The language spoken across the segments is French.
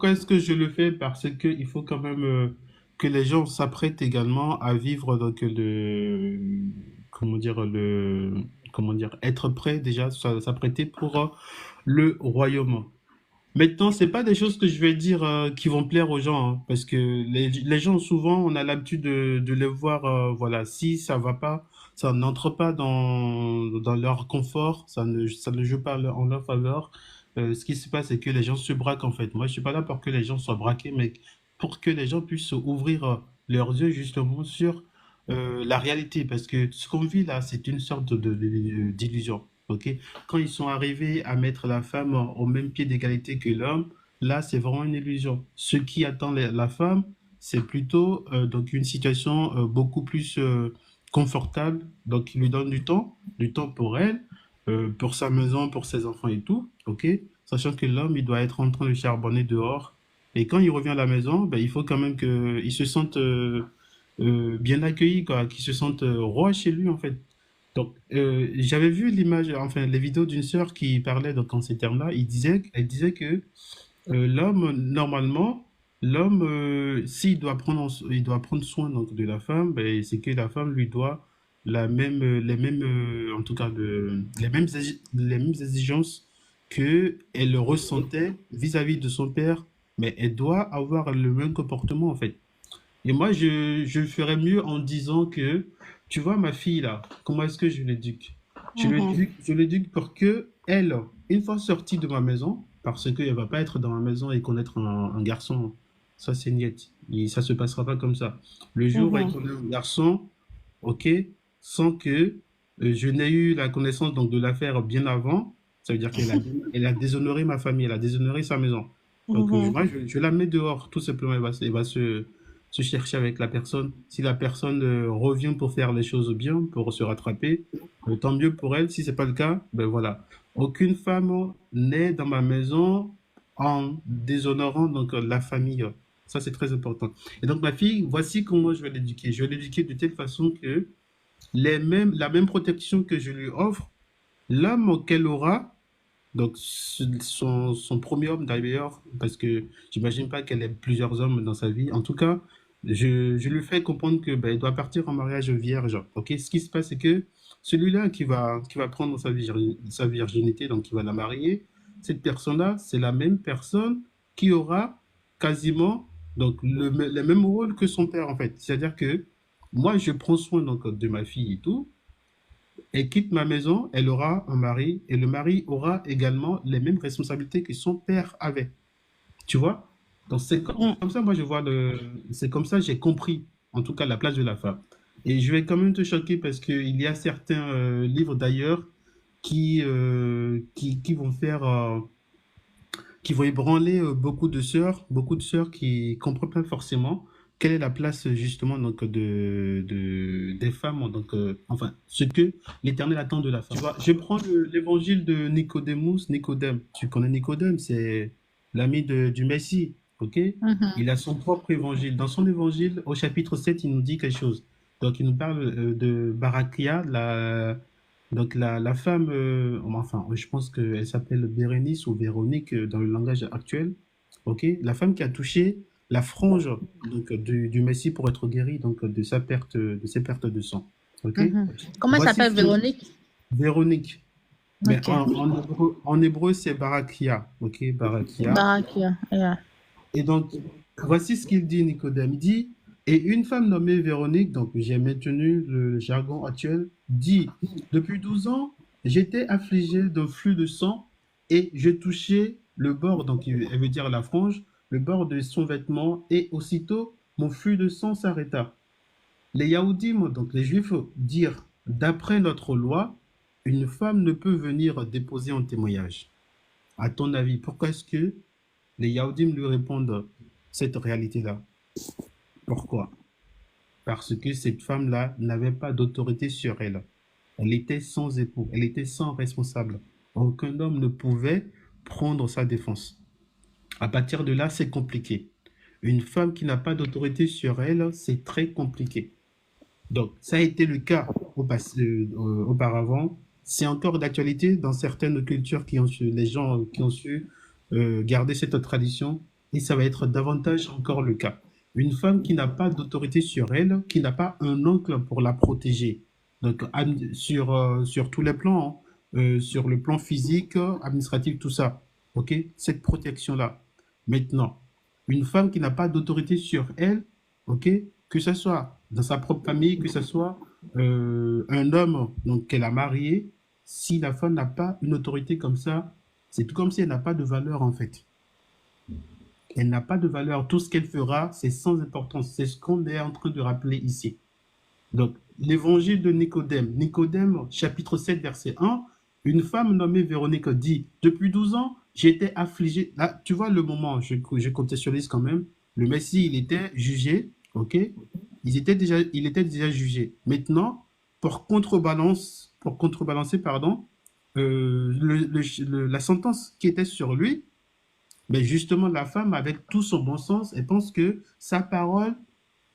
Pourquoi est-ce que je le fais? Parce que il faut quand même que les gens s'apprêtent également à vivre donc comment dire comment dire être prêt déjà s'apprêter pour le royaume. Maintenant, c'est pas des choses que je vais dire qui vont plaire aux gens, hein, parce que les gens souvent on a l'habitude de les voir, voilà, si ça va pas, ça n'entre pas dans leur confort, ça ne joue pas en leur faveur. Ce qui se passe, c'est que les gens se braquent en fait. Moi, je suis pas là pour que les gens soient braqués, mais pour que les gens puissent ouvrir leurs yeux justement sur la réalité, parce que ce qu'on vit là, c'est une sorte d'illusion. Ok, quand ils sont arrivés à mettre la femme au même pied d'égalité que l'homme, là, c'est vraiment une illusion. Ce qui attend la femme, c'est plutôt donc une situation beaucoup plus confortable. Donc, il lui donne du temps pour elle, pour sa maison, pour ses enfants et tout. Ok, sachant que l'homme, il doit être en train de charbonner dehors. Et quand il revient à la maison, ben, il faut quand même qu'il se sente bien accueilli, quoi, qu'il se sente roi chez lui, en fait. Donc, j'avais vu l'image, enfin, les vidéos d'une sœur qui parlait donc en ces termes-là. Elle disait que l'homme, normalement, l'homme, s'il doit il doit prendre soin donc de la femme, ben, c'est que la femme lui doit les mêmes, en tout cas, les mêmes exigences que elle ressentait vis-à-vis de son père, mais elle doit avoir le même comportement en fait. Et moi, je ferais mieux en disant que, tu vois, ma fille là, comment est-ce que je l'éduque? Mhm. Je l'éduque pour que elle, une fois sortie de ma maison, parce qu'elle va pas être dans ma maison et connaître un garçon, ça c'est niet. Et ça se passera pas comme ça. Le jour où elle Mhm. connaît un garçon, ok, sans que je n'ai eu la connaissance donc de l'affaire bien avant, ça veut dire elle a déshonoré ma famille, elle a déshonoré sa maison. Donc Mhm. moi je la mets dehors, tout simplement, elle va se chercher avec la personne. Si la personne revient pour faire les choses bien, pour se rattraper, tant mieux pour elle. Si c'est pas le cas, ben voilà. Aucune femme n'est dans ma maison en déshonorant donc la famille. Ça c'est très important. Et donc ma fille, voici comment je vais l'éduquer. Je vais l'éduquer de telle façon que la même protection que je lui offre, l'homme qu'elle aura, donc son premier homme d'ailleurs, parce que j'imagine pas qu'elle ait plusieurs hommes dans sa vie. En tout cas, je lui fais comprendre que ben, elle doit partir en mariage vierge. Ok, ce qui se passe, c'est que celui-là qui va prendre sa virginité, donc qui va la marier, cette personne-là, c'est la même personne qui aura quasiment donc le même rôle que son père en fait. C'est-à-dire que moi, je prends soin donc de ma fille et tout, elle quitte ma maison, elle aura un mari et le mari aura également les mêmes responsabilités que son père avait. Tu vois? Donc c'est Mhm. comme ça, moi je vois c'est comme ça j'ai compris en tout cas la place de la femme. Et je vais quand même te choquer parce qu'il y a certains livres d'ailleurs qui vont faire qui vont ébranler beaucoup de sœurs qui comprennent pas forcément quelle est la place justement donc des femmes donc enfin ce que l'Éternel attend de la femme. Tu vois, je prends l'évangile de Nicodème. Tu connais Nicodème, c'est l'ami du Messie, ok? Mhm. Il a son propre évangile. Dans son évangile, au chapitre 7, il nous dit quelque chose. Donc il nous parle de Barakia, donc la femme, enfin, je pense qu'elle s'appelle Bérénice ou Véronique dans le langage actuel. Ok, la femme qui a touché la frange donc du Messie pour être guérie donc de ses pertes de sang. Ok, Mhm. Comment elle voici s'appelle, ce que Véronique? Véronique. Mais Ok. en hébreu c'est Barakia. Ok, Barakia. Barakia. Yeah. Et donc, voici ce qu'il dit, Nicodème. Il dit, et une femme nommée Véronique, donc j'ai maintenu le jargon actuel, dit, depuis 12 ans, j'étais affligée d'un flux de sang et je touchais le bord, donc elle veut dire la frange, le bord de son vêtement, et aussitôt, mon flux de sang s'arrêta. Les Yaoudim, donc les Juifs, dirent, d'après notre loi, une femme ne peut venir déposer un témoignage. À ton avis, pourquoi est-ce que les Yaoudim lui répondent cette réalité-là? Pourquoi? Parce que cette femme-là n'avait pas d'autorité sur elle. Elle était sans époux, elle était sans responsable. Aucun homme ne pouvait prendre sa défense. À partir de là, c'est compliqué. Une femme qui n'a pas d'autorité sur elle, c'est très compliqué. Donc, ça a été le cas auparavant. C'est encore d'actualité dans certaines cultures qui ont su, les gens qui ont su garder cette tradition. et ça va être davantage encore le cas. Une femme qui n'a pas d'autorité sur elle, qui n'a pas un oncle pour la protéger. Donc, sur tous les plans, hein, sur le plan physique, administratif, tout ça. OK? Cette protection-là. Maintenant, une femme qui n'a pas d'autorité sur elle, OK? Que ce soit dans sa propre famille, que ce soit un homme donc, qu'elle a marié, si la femme n'a pas une autorité comme ça, c'est tout comme si elle n'a pas de valeur en fait. Elle n'a pas de valeur. Tout ce qu'elle fera, c'est sans importance. C'est ce qu'on est en train de rappeler ici. Donc, l'évangile de Nicodème. Nicodème, chapitre 7, verset 1. Une femme nommée Véronique dit, depuis 12 ans, j'étais affligée. Là, tu vois le moment, je contextualise quand même. Le Messie, il était jugé, ok? Il était déjà jugé. Maintenant, pour contrebalancer, pardon, la sentence qui était sur lui, mais justement, la femme, avec tout son bon sens, elle pense que sa parole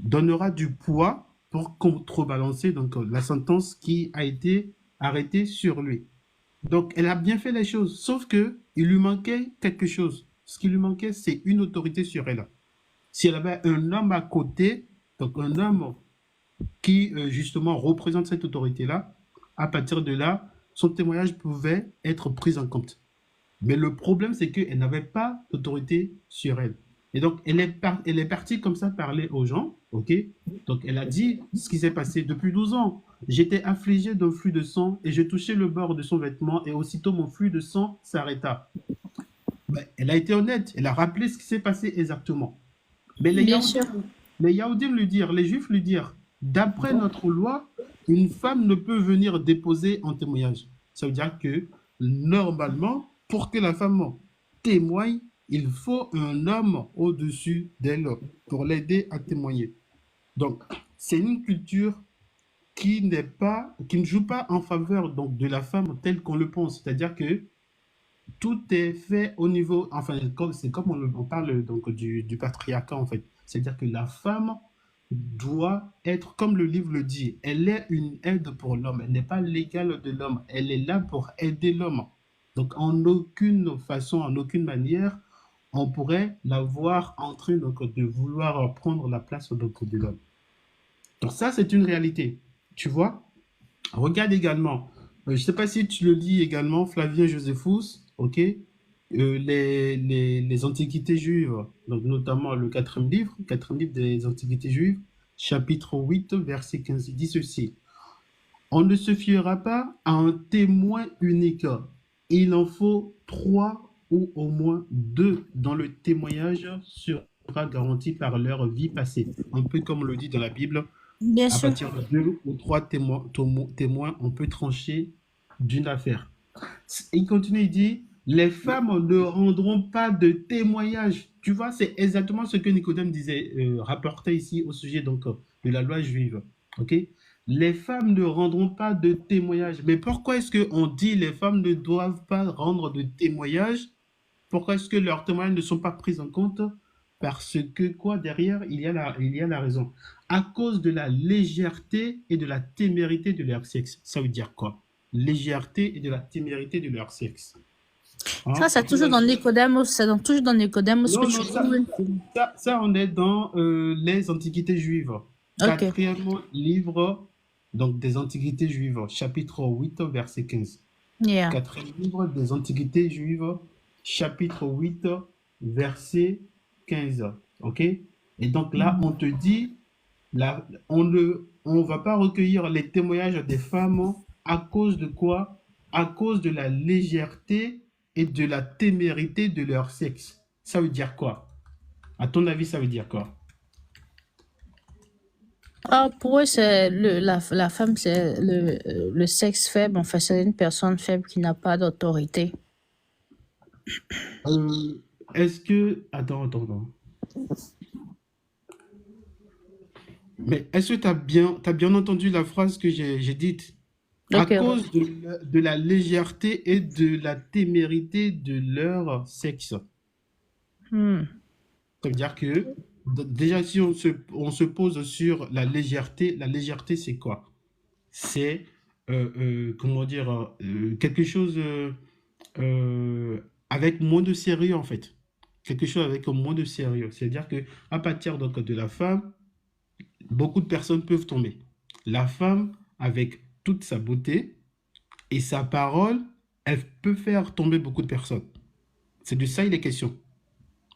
donnera du poids pour contrebalancer donc, la sentence qui a été arrêtée sur lui. Donc, elle a bien fait les choses, sauf que il lui manquait quelque chose. Ce qui lui manquait, c'est une autorité sur elle. Si elle avait un homme à côté, donc un homme qui justement représente cette autorité-là, à partir de là, son témoignage pouvait être pris en compte. Mais le problème, c'est qu'elle n'avait pas d'autorité sur elle. Et donc, elle est partie comme ça parler aux gens, ok? Donc, elle a dit ce qui s'est passé depuis 12 ans. J'étais affligée d'un flux de sang et je touchais le bord de son vêtement et aussitôt mon flux de sang s'arrêta. Ben, elle a été honnête, elle a rappelé ce qui s'est passé exactement. Mais Bien sûr. les Yaoudim lui dirent, les Juifs lui dirent, d'après notre loi, une femme ne peut venir déposer en témoignage. Ça veut dire que normalement, pour que la femme témoigne, il faut un homme au-dessus d'elle pour l'aider à témoigner. Donc, c'est une culture qui ne joue pas en faveur donc, de la femme telle qu'on le pense. C'est-à-dire que tout est fait au niveau, enfin, c'est comme on parle donc du patriarcat en fait. C'est-à-dire que la femme doit être, comme le livre le dit, elle est une aide pour l'homme. Elle n'est pas l'égale de l'homme. Elle est là pour aider l'homme. Donc, en aucune façon, en aucune manière, on pourrait la voir en train donc, de vouloir prendre la place donc, de l'homme. Donc, ça, c'est une réalité. Tu vois? Regarde également, je ne sais pas si tu le lis également, Flavien Josephus, ok? Les Antiquités juives, donc notamment le quatrième livre des Antiquités juives, chapitre 8, verset 15, il dit ceci. On ne se fiera pas à un témoin unique. Il en faut trois ou au moins deux dont le témoignage sera garanti par leur vie passée. Un peu comme on le dit dans la Bible, Bien à sûr. partir de deux ou trois témoins, on peut trancher d'une affaire. Il continue, il dit, les femmes ne rendront pas de témoignage. Tu vois, c'est exactement ce que Nicodème disait, rapportait ici au sujet donc, de la loi juive. Ok? Les femmes ne rendront pas de témoignage. Mais pourquoi est-ce qu'on dit les femmes ne doivent pas rendre de témoignage? Pourquoi est-ce que leurs témoignages ne sont pas pris en compte? Parce que quoi derrière, il y a la raison. À cause de la légèreté et de la témérité de leur sexe. Ça veut dire quoi? Légèreté et de la témérité de leur sexe. Ça, Hein? c'est toujours dans Nicodème, toujours dans Nicodème ce que Non, tu non, dis. ça, on est dans les Antiquités juives. Ok. Quatrième livre donc, des Antiquités juives, chapitre 8, verset 15. Yeah. Quatrième livre des Antiquités juives, chapitre 8, verset 15. OK? Et donc là, on te dit, là, on va pas recueillir les témoignages des femmes à cause de quoi? À cause de la légèreté et de la témérité de leur sexe. Ça veut dire quoi? À ton avis, ça veut dire quoi? Ah, pour eux, la femme, c'est le sexe faible. En fait, c'est une personne faible qui n'a pas d'autorité. Est-ce que... Attends. Mais est-ce que t'as bien entendu la phrase que j'ai dite? À Ok. cause de la légèreté et de la témérité de leur sexe. Hmm. Ça veut dire que, déjà, si on se pose sur la légèreté, c'est quoi? C'est, comment dire, quelque chose avec moins de sérieux, en fait. quelque chose avec moins de sérieux. C'est-à-dire que à partir donc, de la femme, beaucoup de personnes peuvent tomber. La femme, avec toute sa beauté et sa parole, elle peut faire tomber beaucoup de personnes. C'est de ça il est question.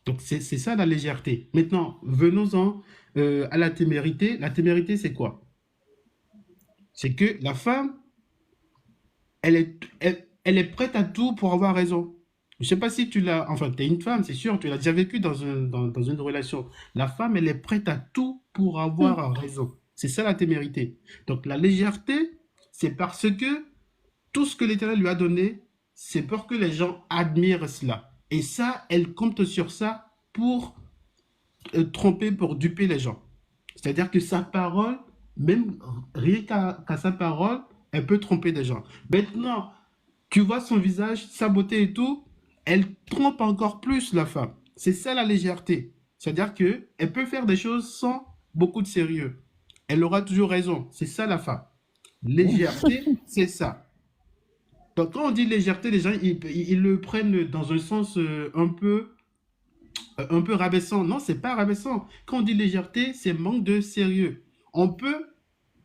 Donc c'est ça la légèreté. Maintenant, venons-en à la témérité. La témérité, c'est quoi? C'est que la femme, elle est prête à tout pour avoir raison. Je ne sais pas si tu l'as, enfin, tu es une femme, c'est sûr, tu l'as déjà vécu dans une relation. La femme, elle est prête à tout pour Mm. avoir raison. C'est ça la témérité. Donc la légèreté, c'est parce que tout ce que l'Éternel lui a donné, c'est pour que les gens admirent cela. Et ça, elle compte sur ça pour tromper, pour duper les gens. C'est-à-dire que sa parole, même rien qu'à sa parole, elle peut tromper des gens. Maintenant, tu vois son visage, sa beauté et tout, elle trompe encore plus la femme. C'est ça la légèreté. C'est-à-dire que elle peut faire des choses sans beaucoup de sérieux. Elle aura toujours raison. C'est ça la femme. Légèreté, c'est ça. Donc quand on dit légèreté, les gens ils le prennent dans un sens un peu rabaissant. Non, c'est pas rabaissant. Quand on dit légèreté, c'est manque de sérieux. On peut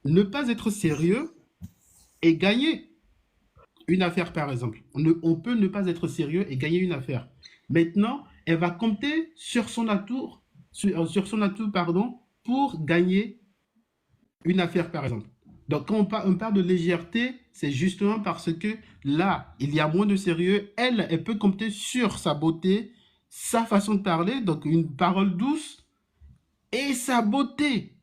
ne pas être sérieux et gagner une affaire, par exemple. On peut ne pas être sérieux et gagner une affaire. Maintenant, elle va compter sur son atout, sur son atout, pardon, pour gagner une affaire, par exemple. Donc, quand on parle de légèreté, c'est justement parce que là, il y a moins de sérieux. Elle peut compter sur sa beauté, sa façon de parler, donc une parole douce, et sa beauté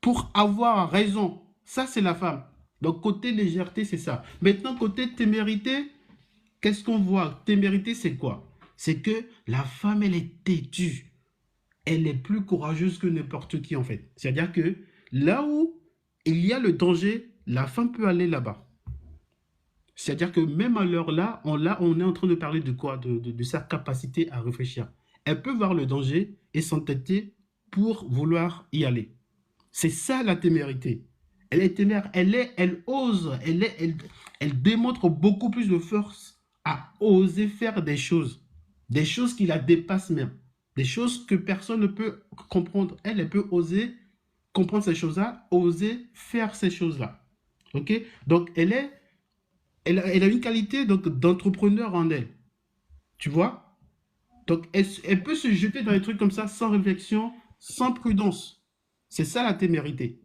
pour avoir raison. Ça, c'est la femme. Donc, côté légèreté, c'est ça. Maintenant, côté témérité, qu'est-ce qu'on voit? Témérité, c'est quoi? C'est que la femme, elle est têtue. Elle est plus courageuse que n'importe qui, en fait. C'est-à-dire que là où il y a le danger, la femme peut aller là-bas. C'est-à-dire que même à l'heure là, on est en train de parler de quoi? De sa capacité à réfléchir. Elle peut voir le danger et s'entêter pour vouloir y aller. C'est ça la témérité. Elle est téméraire, elle ose, elle démontre beaucoup plus de force à oser faire des choses qui la dépassent même, des choses que personne ne peut comprendre. Elle peut oser comprendre ces choses-là, oser faire ces choses-là. Ok? Donc elle a une qualité donc d'entrepreneur en elle. Tu vois? Donc elle peut se jeter dans des trucs comme ça sans réflexion, sans prudence. C'est ça la témérité.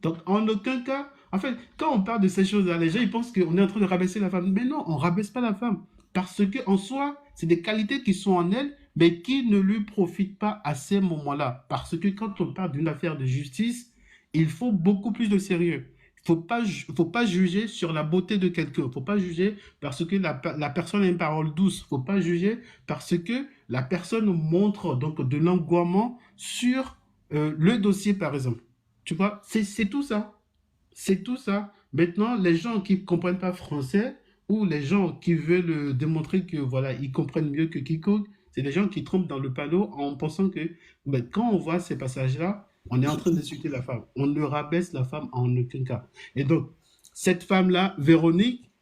Donc en aucun cas, en fait, quand on parle de ces choses-là, les gens ils pensent qu'on est en train de rabaisser la femme. Mais non, on rabaisse pas la femme. Parce que en soi, c'est des qualités qui sont en elle, mais qui ne lui profitent pas à ces moments-là. Parce que quand on parle d'une affaire de justice, il faut beaucoup plus de sérieux. Faut pas juger sur la beauté de quelqu'un. Faut pas juger parce que la personne a une parole douce. Faut pas juger parce que la personne montre donc de l'engouement sur le dossier, par exemple. Tu vois, c'est tout ça. C'est tout ça. Maintenant, les gens qui ne comprennent pas français ou les gens qui veulent démontrer que voilà, ils comprennent mieux que quiconque, c'est des gens qui trompent dans le panneau en pensant que ben, quand on voit ces passages-là, on est en train d'insulter la femme. On ne rabaisse la femme en aucun cas. Et donc, cette femme-là, Véronique,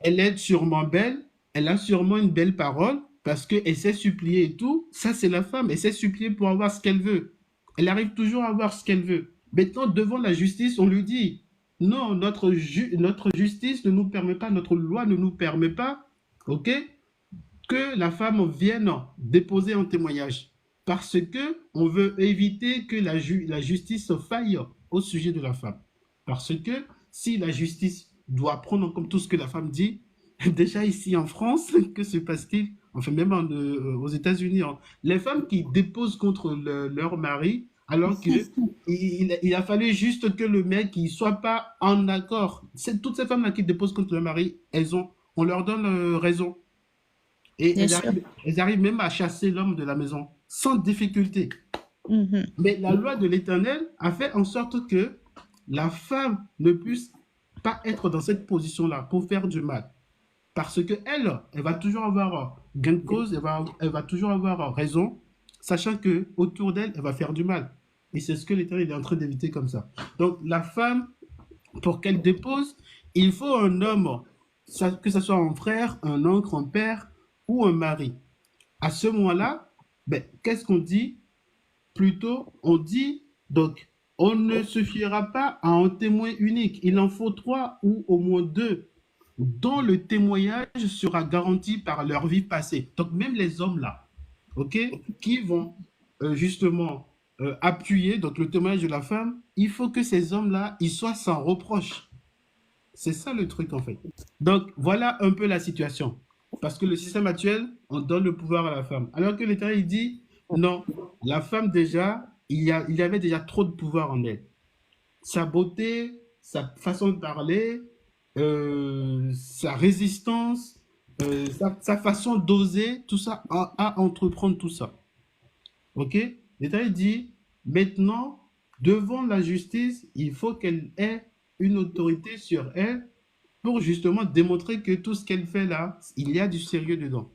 elle est sûrement belle, elle a sûrement une belle parole parce qu'elle sait supplier et tout. Ça, c'est la femme. Elle sait supplier pour avoir ce qu'elle veut. Elle arrive toujours à avoir ce qu'elle veut. Maintenant, devant la justice, on lui dit non, notre justice ne nous permet pas, notre loi ne nous permet pas, ok, que la femme vienne déposer un témoignage. Parce que on veut éviter que la justice faille au sujet de la femme. Parce que si la justice doit prendre en compte tout ce que la femme dit, déjà ici en France, que se passe-t-il? Enfin, même aux États-Unis, hein, les femmes qui déposent contre leur mari, alors que il a fallu juste que le mec ne soit pas en accord. Toutes ces femmes-là qui déposent contre leur mari, on leur donne raison. Et Bien sûr. elles arrivent même à chasser l'homme de la maison sans difficulté. Mhm. Mais la loi de l'Éternel a fait en sorte que la femme ne puisse pas être dans cette position-là pour faire du mal. Parce que elle va toujours avoir gain de cause, elle va toujours avoir raison, sachant que autour d'elle, elle va faire du mal. Et c'est ce que l'Éternel est en train d'éviter comme ça. Donc la femme, pour qu'elle dépose, il faut un homme, que ce soit un frère, un oncle, un père ou un mari. À ce moment-là, ben, qu'est-ce qu'on dit? Plutôt, on dit, donc, on ne se fiera pas à un témoin unique. Il en faut trois ou au moins deux dont le témoignage sera garanti par leur vie passée. Donc, même les hommes là, ok, qui vont justement appuyer donc le témoignage de la femme, il faut que ces hommes-là, ils soient sans reproche. C'est ça le truc en fait. Donc voilà un peu la situation. Parce que le système actuel, on donne le pouvoir à la femme. Alors que l'État, il dit, non, la femme déjà, il y avait déjà trop de pouvoir en elle. Sa beauté, sa façon de parler, sa résistance, sa façon d'oser, tout ça, à entreprendre tout ça. OK? L'État il dit, maintenant, devant la justice, il faut qu'elle ait une autorité sur elle pour justement démontrer que tout ce qu'elle fait là, il y a du sérieux dedans.